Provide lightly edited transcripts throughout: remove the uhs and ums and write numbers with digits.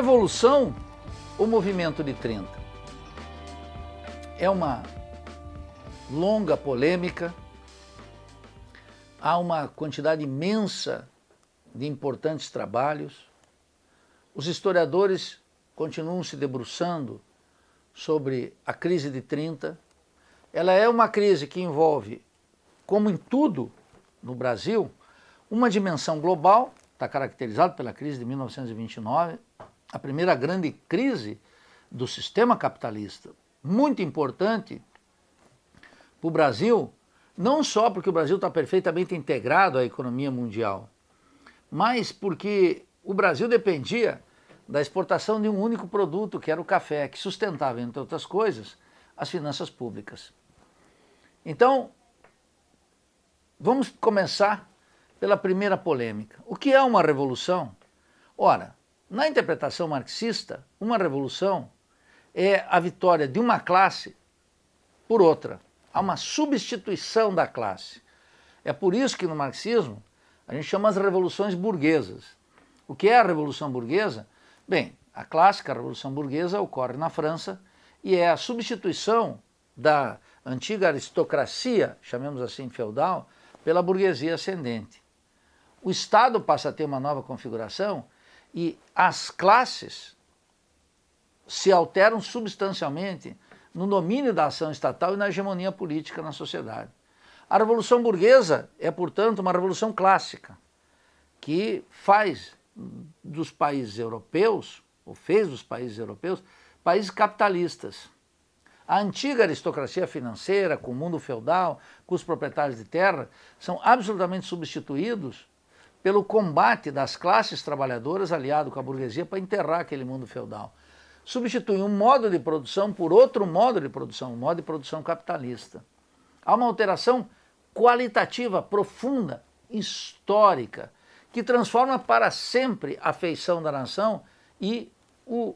Revolução ou movimento de 30? É uma longa polêmica, há uma quantidade imensa de importantes trabalhos, os historiadores continuam se debruçando sobre a crise de 30, ela é uma crise que envolve, como em tudo no Brasil, uma dimensão global, está caracterizado pela crise de 1929, a primeira grande crise do sistema capitalista, muito importante para o Brasil, não só porque o Brasil está perfeitamente integrado à economia mundial, mas porque o Brasil dependia da exportação de um único produto, que era o café, que sustentava, entre outras coisas, as finanças públicas. Então, vamos começar pela primeira polêmica. O que é uma revolução? Ora, na interpretação marxista, uma revolução é a vitória de uma classe por outra. Há uma substituição da classe. É por isso que no marxismo a gente chama as revoluções burguesas. O que é a Revolução Burguesa? Bem, a clássica Revolução Burguesa ocorre na França e é a substituição da antiga aristocracia, chamemos assim feudal, pela burguesia ascendente. O Estado passa a ter uma nova configuração e as classes se alteram substancialmente no domínio da ação estatal e na hegemonia política na sociedade. A Revolução Burguesa é, portanto, uma revolução clássica, que faz dos países europeus, ou fez dos países europeus, países capitalistas. A antiga aristocracia financeira, com o mundo feudal, com os proprietários de terra, são absolutamente substituídos pelo combate das classes trabalhadoras aliado com a burguesia para enterrar aquele mundo feudal. Substitui um modo de produção por outro modo de produção, um modo de produção capitalista. Há uma alteração qualitativa, profunda, histórica, que transforma para sempre a feição da nação e o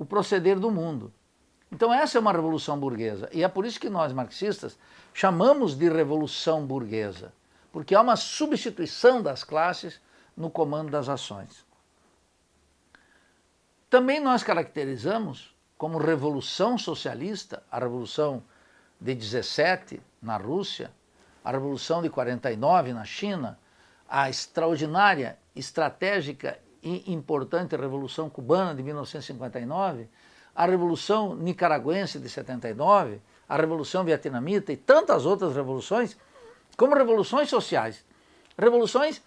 proceder do mundo. Então essa é uma revolução burguesa, e é por isso que nós marxistas chamamos de revolução burguesa, porque há uma substituição das classes no comando das ações. Também nós caracterizamos como revolução socialista a Revolução de 17 na Rússia, a Revolução de 49 na China, a extraordinária, estratégica e importante Revolução Cubana de 1959, a Revolução Nicaragüense de 79, a Revolução Vietnamita e tantas outras revoluções, como revoluções sociais. Revoluções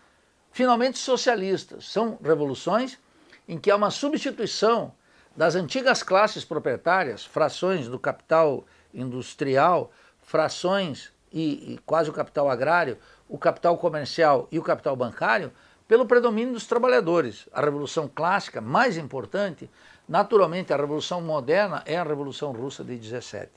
finalmente socialistas. São revoluções em que há uma substituição das antigas classes proprietárias, frações do capital industrial, frações e quase o capital agrário, o capital comercial e o capital bancário, pelo predomínio dos trabalhadores. A Revolução Clássica, mais importante, naturalmente a Revolução Moderna é a Revolução Russa de 17.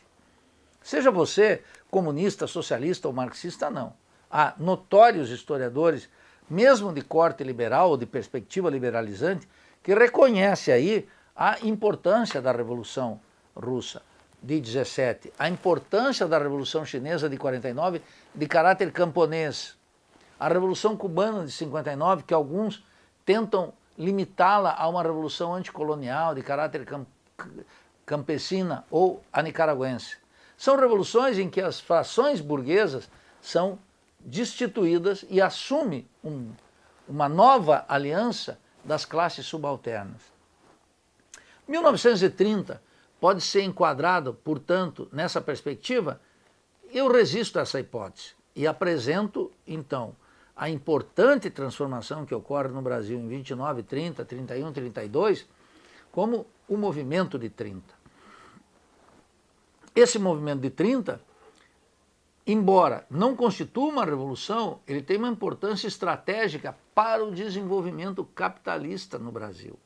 Seja você comunista, socialista ou marxista, não. Há notórios historiadores, mesmo de corte liberal ou de perspectiva liberalizante, que reconhece aí a importância da Revolução Russa de 17, a importância da Revolução Chinesa de 49 de caráter camponês, a Revolução Cubana de 59, que alguns tentam limitá-la a uma revolução anticolonial de caráter campesina, ou a nicaragüense. São revoluções em que as frações burguesas são destituídas e assume uma nova aliança das classes subalternas. 1930 pode ser enquadrado, portanto, nessa perspectiva. Eu resisto a essa hipótese e apresento, então, a importante transformação que ocorre no Brasil em 29, 30, 31, 32, como o movimento de 30. Esse movimento de 30, embora não constitua uma revolução, ele tem uma importância estratégica para o desenvolvimento capitalista no Brasil.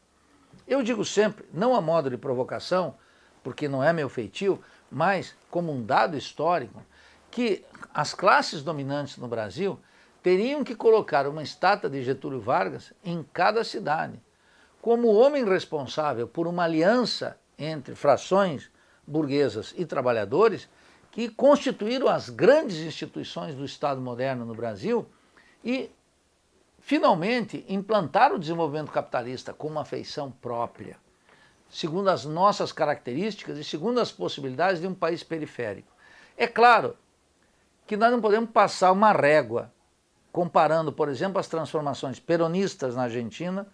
Eu digo sempre, não a modo de provocação, porque não é meu feitio, mas como um dado histórico, que as classes dominantes no Brasil teriam que colocar uma estátua de Getúlio Vargas em cada cidade, como o homem responsável por uma aliança entre frações burguesas e trabalhadores que constituíram as grandes instituições do Estado moderno no Brasil e finalmente implantar o desenvolvimento capitalista com uma feição própria, segundo as nossas características e segundo as possibilidades de um país periférico. É claro que nós não podemos passar uma régua comparando, por exemplo, as transformações peronistas na Argentina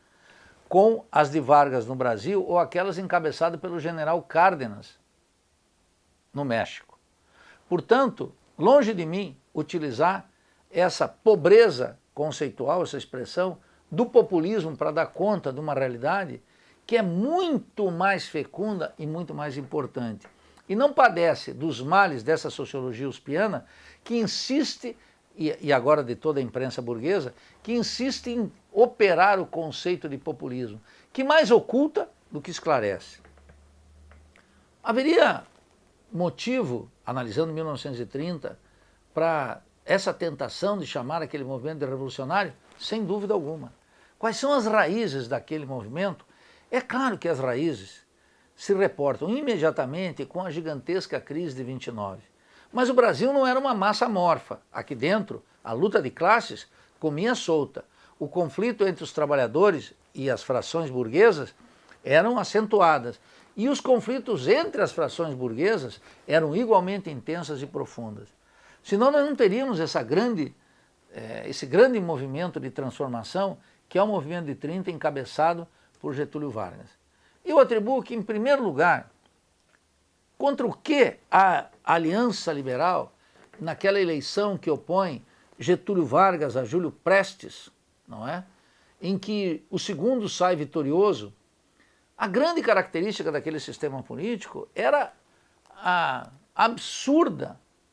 com as de Vargas no Brasil ou aquelas encabeçadas pelo general Cárdenas no México. Portanto, longe de mim utilizar essa pobreza conceitual, essa expressão do populismo para dar conta de uma realidade que é muito mais fecunda e muito mais importante. E não padece dos males dessa sociologia uspiana que insiste, e agora de toda a imprensa burguesa, que insiste em operar o conceito de populismo, que mais oculta do que esclarece. Haveria motivo, analisando 1930, para essa tentação de chamar aquele movimento de revolucionário? Sem dúvida alguma. Quais são as raízes daquele movimento? É claro que as raízes se reportam imediatamente com a gigantesca crise de 29. Mas o Brasil não era uma massa amorfa. Aqui dentro, a luta de classes comia solta. O conflito entre os trabalhadores e as frações burguesas eram acentuadas. E os conflitos entre as frações burguesas eram igualmente intensas e profundas. Senão nós não teríamos esse grande movimento de transformação que é o movimento de 30 encabeçado por Getúlio Vargas. Eu atribuo que, em primeiro lugar, contra o que a Aliança Liberal, naquela eleição que opõe Getúlio Vargas a Júlio Prestes, não é? Em que o segundo sai vitorioso, a grande característica daquele sistema político era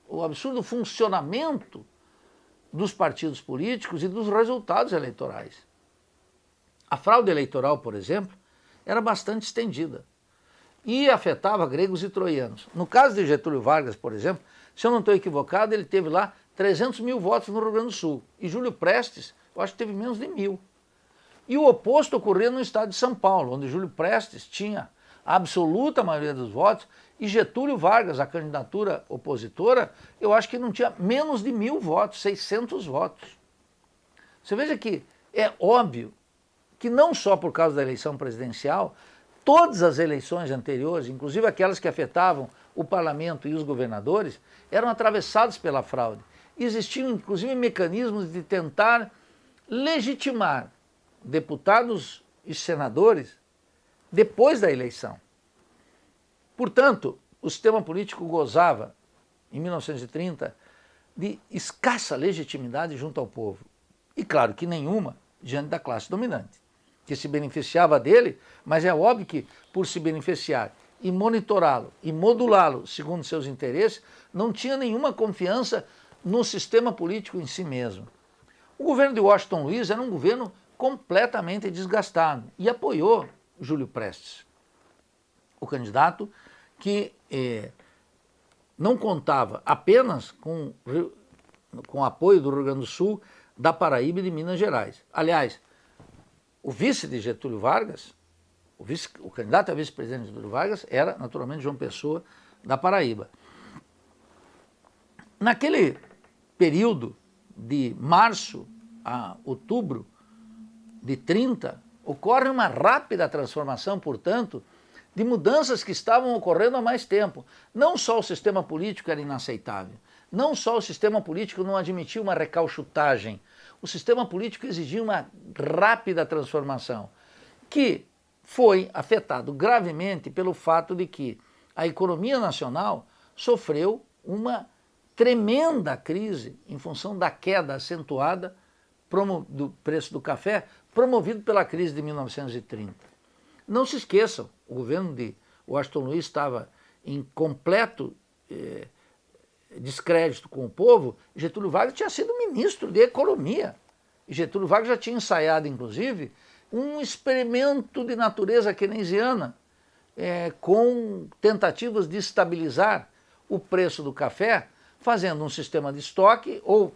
o absurdo funcionamento dos partidos políticos e dos resultados eleitorais. A fraude eleitoral, por exemplo, era bastante estendida e afetava gregos e troianos. No caso de Getúlio Vargas, por exemplo, se eu não estou equivocado, ele teve lá 300 mil votos no Rio Grande do Sul. E Júlio Prestes, eu acho que teve menos de 1.000. E o oposto ocorria no estado de São Paulo, onde Júlio Prestes tinha a absoluta maioria dos votos e Getúlio Vargas, a candidatura opositora, eu acho que não tinha menos de 1.000 votos, 600 votos. Você veja que é óbvio que não só por causa da eleição presidencial, todas as eleições anteriores, inclusive aquelas que afetavam o parlamento e os governadores, eram atravessadas pela fraude. Existiam inclusive mecanismos de tentar legitimar deputados e senadores depois da eleição. Portanto, o sistema político gozava, em 1930, de escassa legitimidade junto ao povo. E claro que nenhuma diante da classe dominante, que se beneficiava dele, mas é óbvio que, por se beneficiar e monitorá-lo e modulá-lo segundo seus interesses, não tinha nenhuma confiança no sistema político em si mesmo. O governo de Washington Luiz era um governo completamente desgastado e apoiou Júlio Prestes, o candidato que não contava apenas com o apoio do Rio Grande do Sul, da Paraíba e de Minas Gerais. Aliás, o vice de Getúlio Vargas, o candidato a vice-presidente de Getúlio Vargas era, naturalmente, João Pessoa, da Paraíba. Naquele período de março a outubro de 30, ocorre uma rápida transformação, portanto, de mudanças que estavam ocorrendo há mais tempo. Não só o sistema político era inaceitável, não só o sistema político não admitia uma recalchutagem, o sistema político exigia uma rápida transformação, que foi afetado gravemente pelo fato de que a economia nacional sofreu uma tremenda crise em função da queda acentuada do preço do café, promovido pela crise de 1930. Não se esqueçam, o governo de Washington Luiz estava em completo descrédito com o povo. Getúlio Vargas tinha sido ministro de Economia. E Getúlio Vargas já tinha ensaiado, inclusive, um experimento de natureza keynesiana, com tentativas de estabilizar o preço do café, fazendo um sistema de estoque ou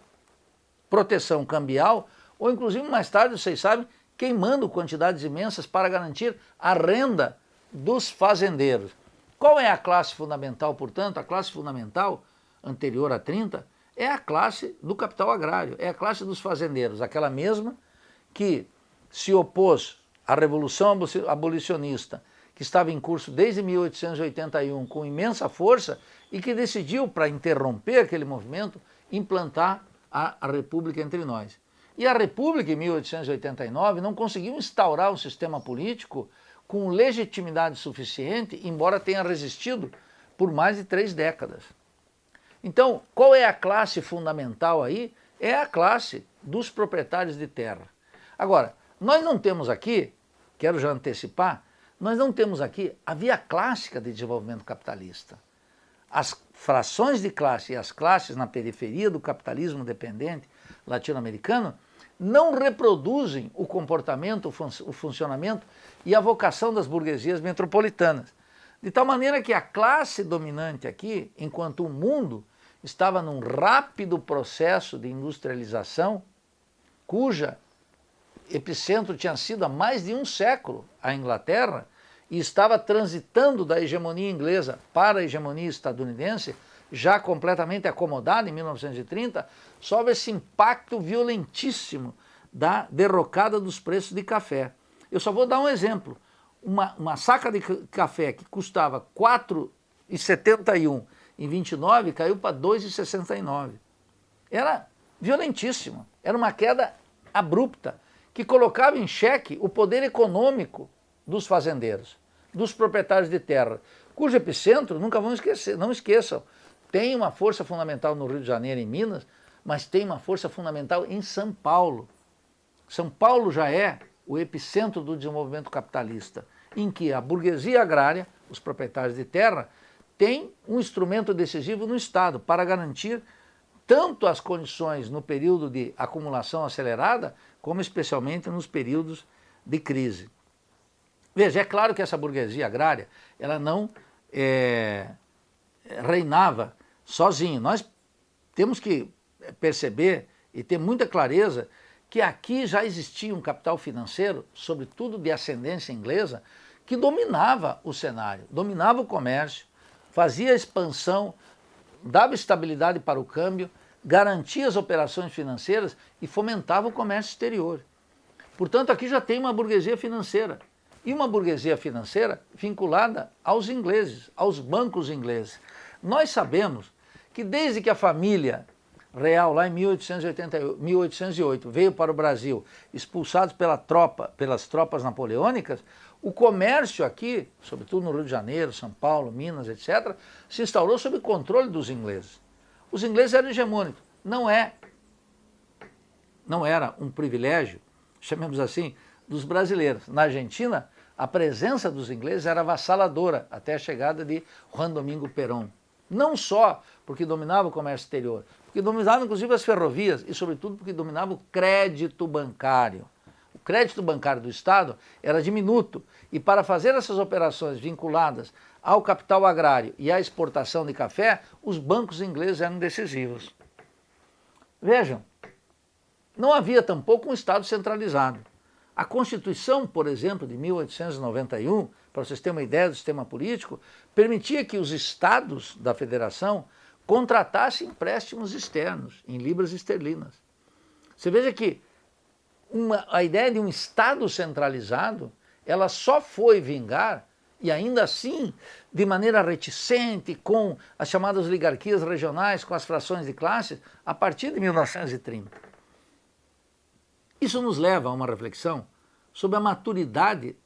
proteção cambial, ou inclusive mais tarde, vocês sabem, queimando quantidades imensas para garantir a renda dos fazendeiros. Qual é a classe fundamental, portanto? A classe fundamental, anterior a 30, é a classe do capital agrário, é a classe dos fazendeiros, aquela mesma que se opôs à Revolução Abolicionista, que estava em curso desde 1881 com imensa força e que decidiu, para interromper aquele movimento, implantar a República entre nós. E a República, em 1889, não conseguiu instaurar um sistema político com legitimidade suficiente, embora tenha resistido por mais de 3 décadas. Então, qual é a classe fundamental aí? É a classe dos proprietários de terra. Agora, nós não temos aqui, quero já antecipar, nós não temos aqui a via clássica de desenvolvimento capitalista. As frações de classe e as classes na periferia do capitalismo dependente latino-americano não reproduzem o comportamento, o funcionamento e a vocação das burguesias metropolitanas. De tal maneira que a classe dominante aqui, enquanto o mundo estava num rápido processo de industrialização, cuja epicentro tinha sido há mais de um século a Inglaterra, e estava transitando da hegemonia inglesa para a hegemonia estadunidense, já completamente acomodada em 1930, sob esse impacto violentíssimo da derrocada dos preços de café. Eu só vou dar um exemplo. Uma saca de café que custava R$ 4,71 em 29 caiu para R$ 2,69. Era violentíssimo, era uma queda abrupta, que colocava em xeque o poder econômico dos fazendeiros, dos proprietários de terra, cujo epicentro, nunca vão esquecer, não esqueçam, tem uma força fundamental no Rio de Janeiro e em Minas, mas tem uma força fundamental em São Paulo. São Paulo já é o epicentro do desenvolvimento capitalista, em que a burguesia agrária, os proprietários de terra, tem um instrumento decisivo no Estado para garantir tanto as condições no período de acumulação acelerada, como especialmente nos períodos de crise. Veja, é claro que essa burguesia agrária, ela não reinava sozinha. Nós temos que perceber e ter muita clareza que aqui já existia um capital financeiro, sobretudo de ascendência inglesa, que dominava o cenário, dominava o comércio, fazia expansão, dava estabilidade para o câmbio, garantia as operações financeiras e fomentava o comércio exterior. Portanto, aqui já tem uma burguesia financeira. E uma burguesia financeira vinculada aos ingleses, aos bancos ingleses. Nós sabemos que desde que a família real, lá em 1808, veio para o Brasil, expulsados pelas tropas napoleônicas, o comércio aqui, sobretudo no Rio de Janeiro, São Paulo, Minas, etc., se instaurou sob controle dos ingleses. Os ingleses eram hegemônicos. Não era um privilégio, chamemos assim, dos brasileiros. Na Argentina, a presença dos ingleses era avassaladora até a chegada de Juan Domingo Perón. Não só porque dominava o comércio exterior, porque dominava inclusive as ferrovias e, sobretudo, porque dominava o crédito bancário. O crédito bancário do Estado era diminuto e, para fazer essas operações vinculadas ao capital agrário e à exportação de café, os bancos ingleses eram decisivos. Vejam, não havia tampouco um Estado centralizado. A Constituição, por exemplo, de 1891, para vocês terem uma ideia do sistema político, permitia que os estados da federação contratassem empréstimos externos em libras esterlinas. Você veja que a ideia de um Estado centralizado, ela só foi vingar, e ainda assim, de maneira reticente, com as chamadas oligarquias regionais, com as frações de classes, a partir de 1930. Isso nos leva a uma reflexão sobre a maturidade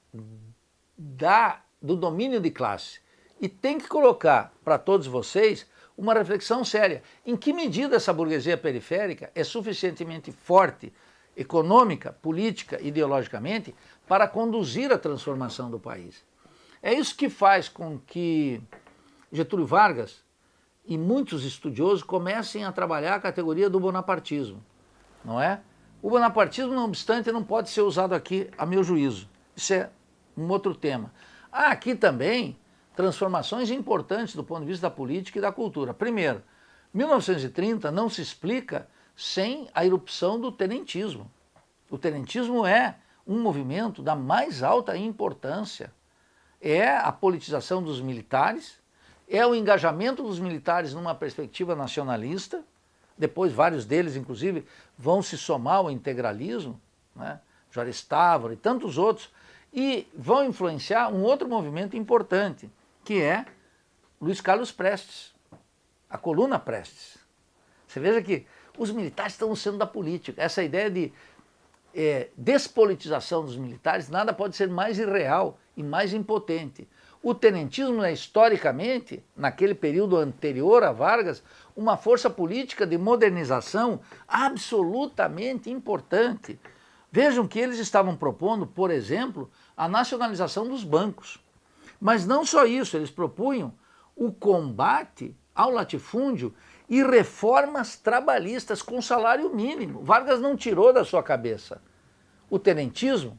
do domínio de classe. E tem que colocar para todos vocês uma reflexão séria. Em que medida essa burguesia periférica é suficientemente forte, econômica, política, ideologicamente, para conduzir a transformação do país? É isso que faz com que Getúlio Vargas e muitos estudiosos comecem a trabalhar a categoria do bonapartismo, não é? O bonapartismo, não obstante, não pode ser usado aqui, a meu juízo. Isso é um outro tema. Há aqui também transformações importantes do ponto de vista da política e da cultura. Primeiro, 1930 não se explica sem a irrupção do tenentismo. O tenentismo é um movimento da mais alta importância. É a politização dos militares, é o engajamento dos militares numa perspectiva nacionalista. Depois vários deles, inclusive, vão se somar ao integralismo, né? Juarez Távora e tantos outros, e vão influenciar um outro movimento importante, que é Luiz Carlos Prestes, a coluna Prestes. Você veja que os militares estão no centro da política. Essa ideia de despolitização dos militares, nada pode ser mais irreal e mais impotente. O tenentismo é, historicamente, naquele período anterior a Vargas, uma força política de modernização absolutamente importante. Vejam que eles estavam propondo, por exemplo, a nacionalização dos bancos. Mas não só isso, eles propunham o combate ao latifúndio e reformas trabalhistas com salário mínimo. Vargas não tirou da sua cabeça. O tenentismo,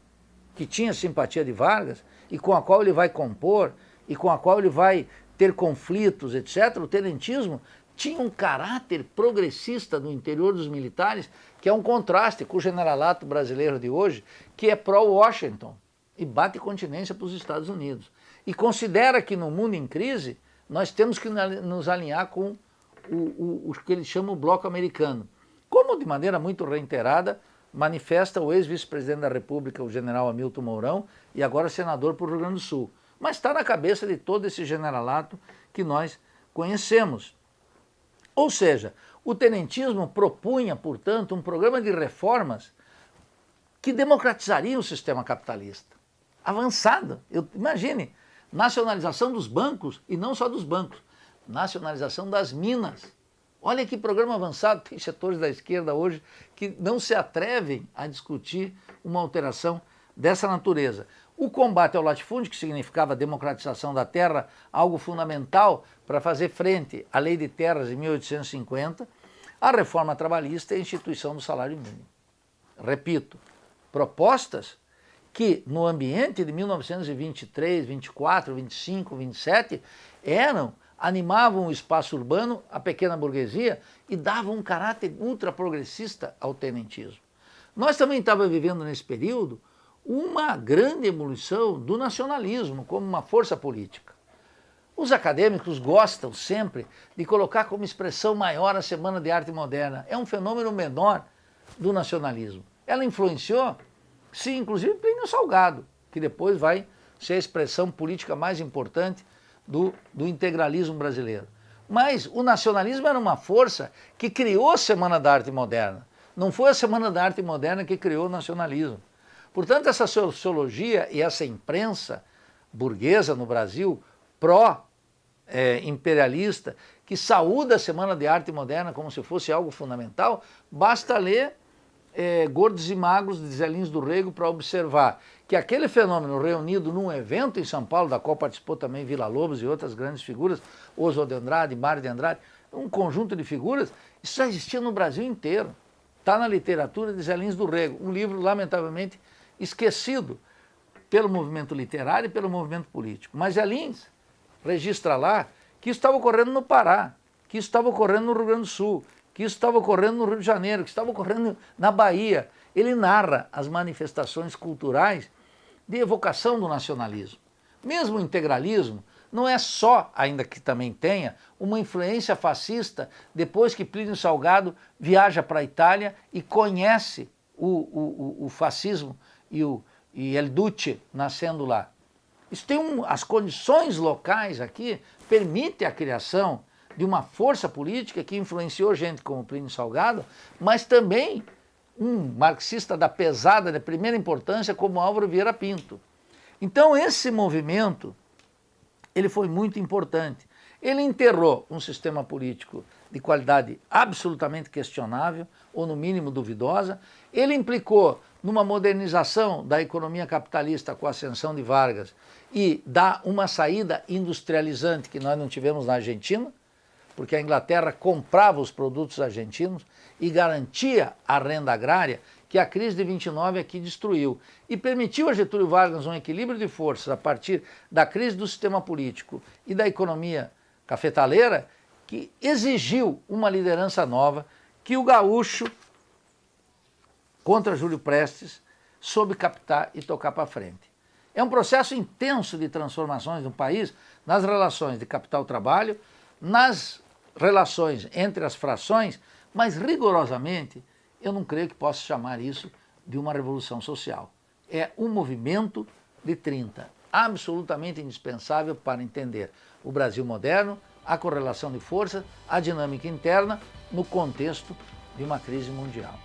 que tinha simpatia de Vargas e com a qual ele vai compor e com a qual ele vai ter conflitos, etc., o tenentismo tinha um caráter progressista no interior dos militares, que é um contraste com o generalato brasileiro de hoje, que é pró-Washington e bate continência para os Estados Unidos. E considera que no mundo em crise nós temos que nos alinhar com o que eles chamam o bloco americano. Como de maneira muito reiterada manifesta o ex-vice-presidente da República, o general Hamilton Mourão, e agora senador por Rio Grande do Sul. Mas está na cabeça de todo esse generalato que nós conhecemos. Ou seja, o tenentismo propunha, portanto, um programa de reformas que democratizaria o sistema capitalista. Avançado. Imagine, nacionalização dos bancos, e não só dos bancos, nacionalização das minas. Olha que programa avançado. Tem setores da esquerda hoje que não se atrevem a discutir uma alteração dessa natureza. O combate ao latifúndio, que significava a democratização da terra, algo fundamental para fazer frente à Lei de Terras de 1850, a reforma trabalhista e a instituição do salário mínimo. Repito, propostas que no ambiente de 1923, 24, 25, 27 animavam o espaço urbano, a pequena burguesia, e davam um caráter ultraprogressista ao tenentismo. Nós também estávamos vivendo nesse período uma grande evolução do nacionalismo como uma força política. Os acadêmicos gostam sempre de colocar como expressão maior a Semana de Arte Moderna. É um fenômeno menor do nacionalismo. Ela influenciou, sim, inclusive Plínio Salgado, que depois vai ser a expressão política mais importante do integralismo brasileiro. Mas o nacionalismo era uma força que criou a Semana da Arte Moderna. Não foi a Semana da Arte Moderna que criou o nacionalismo. Portanto, essa sociologia e essa imprensa burguesa no Brasil, pró-imperialista, que saúda a Semana de Arte Moderna como se fosse algo fundamental, basta ler Gordos e Magros de Zé Lins do Rego para observar que aquele fenômeno reunido num evento em São Paulo, da qual participou também Villa-Lobos e outras grandes figuras, Oswald de Andrade, Mário de Andrade, um conjunto de figuras, isso já existia no Brasil inteiro. Está na literatura de Zé Lins do Rego, um livro lamentavelmente esquecido pelo movimento literário e pelo movimento político. Mas Zé Lins registra lá que isso estava ocorrendo no Pará, que isso estava ocorrendo no Rio Grande do Sul, que isso estava ocorrendo no Rio de Janeiro, que estava ocorrendo na Bahia. Ele narra as manifestações culturais de evocação do nacionalismo. Mesmo o integralismo não é só, ainda que também tenha, uma influência fascista depois que Plínio Salgado viaja para a Itália e conhece o fascismo e El Duce nascendo lá. Isso tem as condições locais aqui permitem a criação de uma força política que influenciou gente como Plínio Salgado, mas também um marxista da pesada, de primeira importância, como Álvaro Vieira Pinto. Então esse movimento, ele foi muito importante. Ele enterrou um sistema político de qualidade absolutamente questionável, ou no mínimo duvidosa. Ele implicou numa modernização da economia capitalista com a ascensão de Vargas e dá uma saída industrializante que nós não tivemos na Argentina, porque a Inglaterra comprava os produtos argentinos e garantia a renda agrária que a crise de 29 aqui destruiu. E permitiu a Getúlio Vargas um equilíbrio de forças a partir da crise do sistema político e da economia cafetaleira, que exigiu uma liderança nova que o gaúcho, contra Júlio Prestes, soube captar e tocar para frente. É um processo intenso de transformações no país, nas relações de capital-trabalho, nas relações entre as frações, mas rigorosamente eu não creio que possa chamar isso de uma revolução social. É o movimento de 30, absolutamente indispensável para entender o Brasil moderno, a correlação de forças, a dinâmica interna no contexto de uma crise mundial.